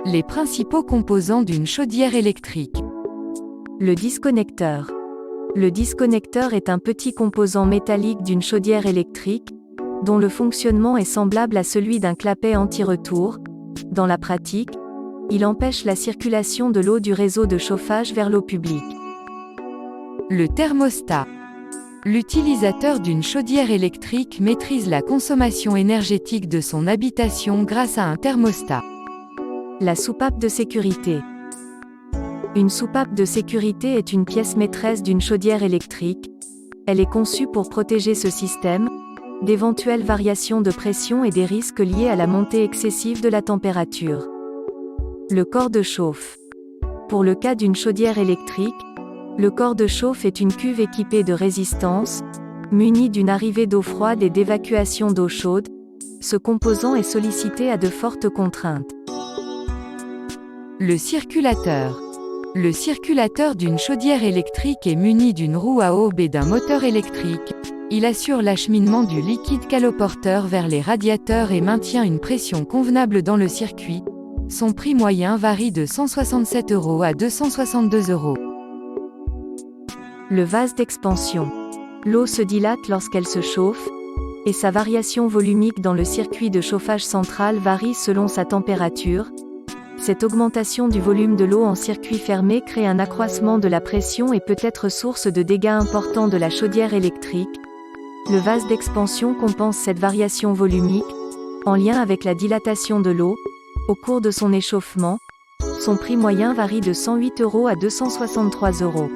Les principaux composants d'une chaudière électrique. Le disconnecteur. Le disconnecteur est un petit composant métallique d'une chaudière électrique, dont le fonctionnement est semblable à celui d'un clapet anti-retour. Dans la pratique, il empêche la circulation de l'eau du réseau de chauffage vers l'eau publique. Le thermostat. L'utilisateur d'une chaudière électrique maîtrise la consommation énergétique de son habitation grâce à un thermostat. La soupape de sécurité. Une soupape de sécurité est une pièce maîtresse d'une chaudière électrique. Elle est conçue pour protéger ce système d'éventuelles variations de pression et des risques liés à la montée excessive de la température. Le corps de chauffe. Pour le cas d'une chaudière électrique, le corps de chauffe est une cuve équipée de résistance, munie d'une arrivée d'eau froide et d'évacuation d'eau chaude. Ce composant est sollicité à de fortes contraintes. Le circulateur. Le circulateur d'une chaudière électrique est muni d'une roue à aube et d'un moteur électrique. Il assure l'acheminement du liquide caloporteur vers les radiateurs et maintient une pression convenable dans le circuit. Son prix moyen varie de 167 € à 262 €. Le vase d'expansion. L'eau se dilate lorsqu'elle se chauffe, et sa variation volumique dans le circuit de chauffage central varie selon sa température. Cette augmentation du volume de l'eau en circuit fermé crée un accroissement de la pression et peut être source de dégâts importants de la chaudière électrique. Le vase d'expansion compense cette variation volumique, en lien avec la dilatation de l'eau, au cours de son échauffement. Son prix moyen varie de 108 € à 263 €.